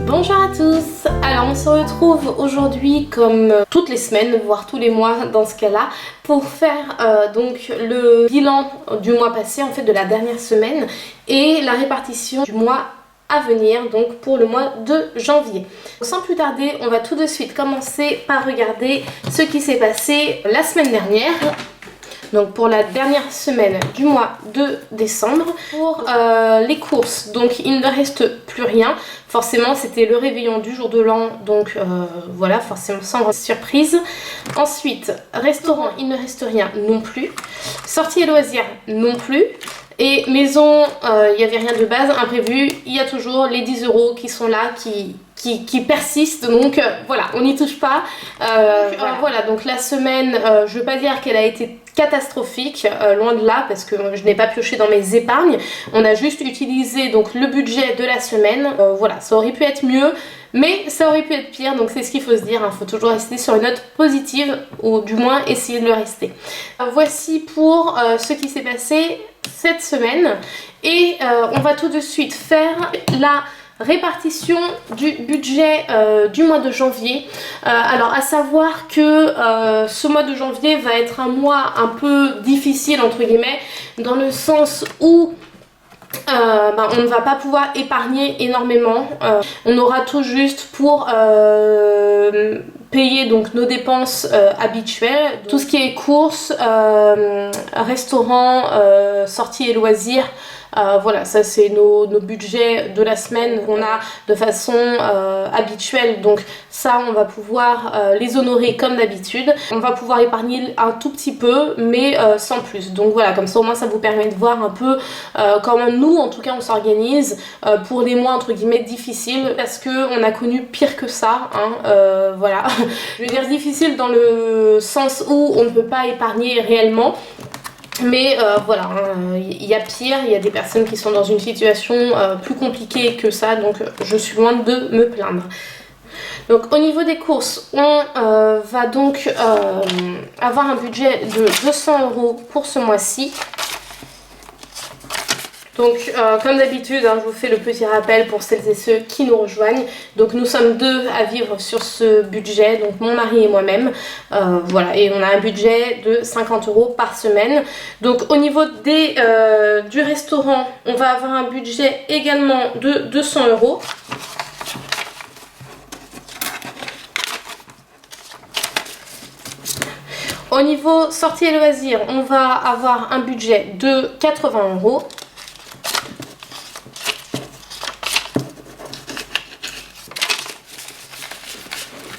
Bonjour à tous. Alors on se retrouve aujourd'hui comme toutes les semaines, voire tous les mois dans ce cas-là, pour faire donc le bilan du mois passé, en fait de la dernière semaine, et la répartition du mois à venir, donc pour le mois de janvier. Sans plus tarder, on va tout de suite commencer par regarder ce qui s'est passé la semaine dernière. Donc pour la dernière semaine du mois de décembre. Pour les courses, donc il ne reste plus rien. Forcément c'était le réveillon du jour de l'an, donc voilà, forcément sans surprise. Ensuite, restaurant, il ne reste rien non plus. Sorties et loisirs non plus. Et maison, il n'y avait rien de base, imprévu. Il y a toujours les 10 € qui sont là, qui persistent, donc voilà, on n'y touche pas. Voilà, donc la semaine, je ne veux pas dire qu'elle a été catastrophique, loin de là, parce que je n'ai pas pioché dans mes épargnes. On a juste utilisé donc le budget de la semaine. Voilà, ça aurait pu être mieux, mais ça aurait pu être pire, donc c'est ce qu'il faut se dire, il faut toujours rester sur une note positive, ou du moins essayer de le rester. Voici pour ce qui s'est passé cette semaine, et on va tout de suite faire la répartition du budget du mois de janvier. Alors à savoir que ce mois de janvier va être un mois un peu difficile entre guillemets, dans le sens où on ne va pas pouvoir épargner énormément. On aura tout juste pour payer donc nos dépenses habituelles, tout ce qui est courses, restaurants, sorties et loisirs. Voilà, ça c'est nos budgets de la semaine qu'on a de façon habituelle, donc ça on va pouvoir les honorer comme d'habitude. On va pouvoir épargner un tout petit peu, mais sans plus. Donc voilà, comme ça au moins ça vous permet de voir un peu comment nous en tout cas on s'organise pour les mois entre guillemets difficiles, parce que on a connu pire que ça, hein, voilà. Je veux dire difficile dans le sens où on ne peut pas épargner réellement. Mais voilà, il y a pire, il y a des personnes qui sont dans une situation plus compliquée que ça, donc je suis loin de me plaindre. Donc au niveau des courses, on va donc avoir un budget de 200 € pour ce mois-ci. Donc comme d'habitude, hein, je vous fais le petit rappel pour celles et ceux qui nous rejoignent. Donc nous sommes deux à vivre sur ce budget, donc mon mari et moi-même. Voilà, et on a un budget de 50 € par semaine. Donc au niveau du restaurant, on va avoir un budget également de 200 €. Au niveau sorties et loisirs, on va avoir un budget de 80 €.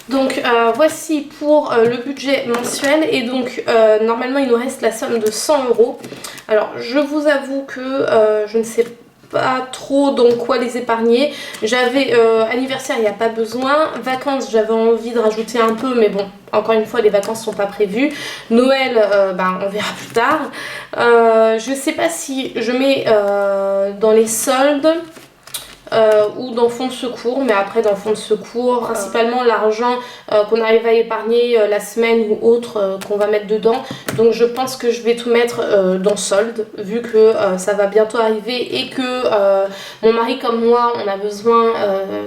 Donc voici pour le budget mensuel, et donc normalement il nous reste la somme de 100 €. Alors je vous avoue que je ne sais pas trop dans quoi les épargner. J'avais anniversaire, il n'y a pas besoin. Vacances, j'avais envie de rajouter un peu, mais bon, encore une fois les vacances sont pas prévues. Noël, on verra plus tard. Je sais pas si je mets dans les soldes ou dans fonds de secours, mais après dans fonds de secours, principalement l'argent qu'on arrive à épargner la semaine ou autre qu'on va mettre dedans. Donc je pense que je vais tout mettre dans solde, vu que ça va bientôt arriver et que mon mari comme moi on a besoin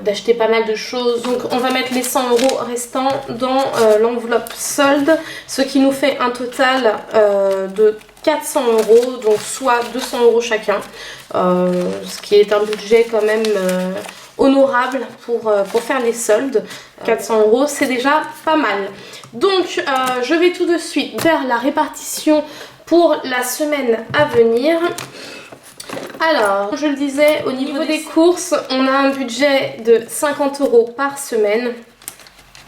d'acheter pas mal de choses. Donc on va mettre les 100 € restants dans l'enveloppe solde, ce qui nous fait un total de 400 €, donc soit 200 € chacun, ce qui est un budget quand même honorable pour faire les soldes. 400 € c'est déjà pas mal. Donc je vais tout de suite faire la répartition pour la semaine à venir. Alors, je le disais, au niveau des courses, on a un budget de 50 € par semaine.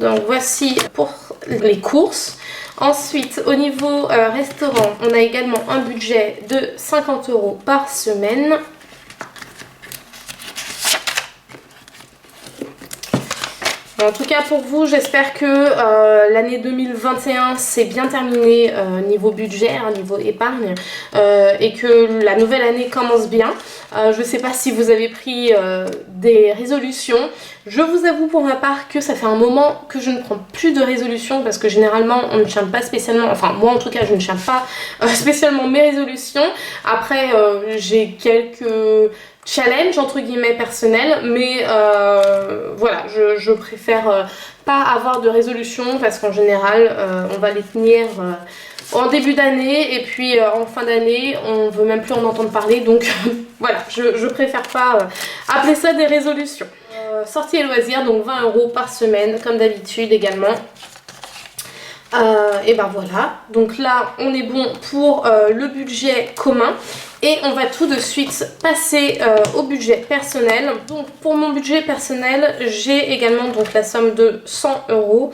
Donc voici pour les courses. Ensuite, au niveau restaurant, on a également un budget de 50 € par semaine. En tout cas pour vous, j'espère que l'année 2021 c'est bien terminé niveau budget, hein, niveau épargne, et que la nouvelle année commence bien. Je ne sais pas si vous avez pris des résolutions. Je vous avoue pour ma part que ça fait un moment que je ne prends plus de résolutions, parce que généralement on ne tient pas spécialement, enfin moi en tout cas je ne tiens pas spécialement mes résolutions. Après j'ai quelques challenge entre guillemets personnel, mais voilà, je préfère pas avoir de résolution parce qu'en général on va les tenir en début d'année et puis en fin d'année on veut même plus en entendre parler, donc voilà, je préfère pas appeler ça des résolutions. Sorties et loisirs, donc 20 € par semaine comme d'habitude également. Et ben voilà, donc là on est bon pour le budget commun et on va tout de suite passer au budget personnel. Donc pour mon budget personnel, j'ai également donc la somme de 100 €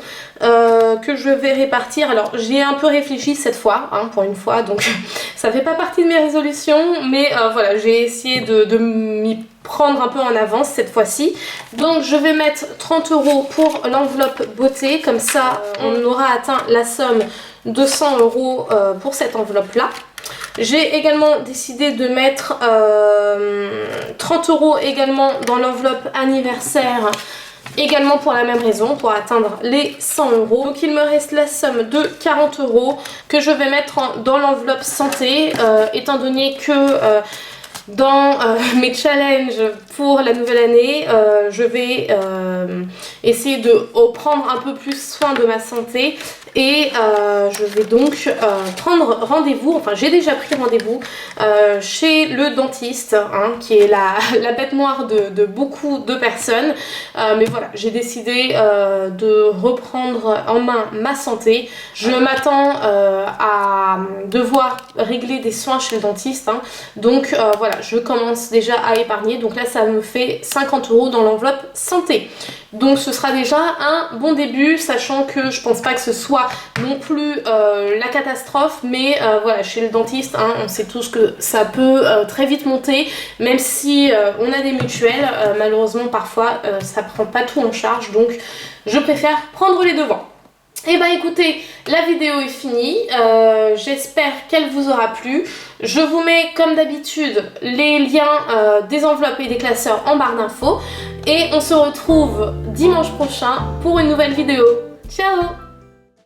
que je vais répartir. Alors j'ai un peu réfléchi cette fois, hein, pour une fois, donc ça fait pas partie de mes résolutions, mais voilà, j'ai essayé de m'y prendre un peu en avance cette fois-ci. Donc je vais mettre 30 € pour l'enveloppe beauté, comme ça on aura atteint la somme de 100 € pour cette enveloppe là. J'ai également décidé de mettre 30 € également dans l'enveloppe anniversaire, également pour la même raison, pour atteindre les 100 €. Donc il me reste la somme de 40 € que je vais mettre dans l'enveloppe santé, étant donné que dans mes challenges pour la nouvelle année, je vais essayer de prendre un peu plus soin de ma santé et je vais donc prendre rendez-vous, enfin j'ai déjà pris rendez-vous chez le dentiste, hein, qui est la bête noire de beaucoup de personnes, mais voilà, j'ai décidé de reprendre en main ma santé. Je m'attends à devoir régler des soins chez le dentiste, hein, donc voilà, je commence déjà à épargner. Donc là ça me fait 50 € dans l'enveloppe santé, donc ce sera déjà un bon début, sachant que je pense pas que ce soit non plus la catastrophe, mais voilà, chez le dentiste, hein, on sait tous que ça peut très vite monter, même si on a des mutuelles, malheureusement parfois ça prend pas tout en charge, donc je préfère prendre les devants. Et bah écoutez, la vidéo est finie, j'espère qu'elle vous aura plu. Je vous mets comme d'habitude les liens des enveloppes et des classeurs en barre d'infos. Et on se retrouve dimanche prochain pour une nouvelle vidéo. Ciao!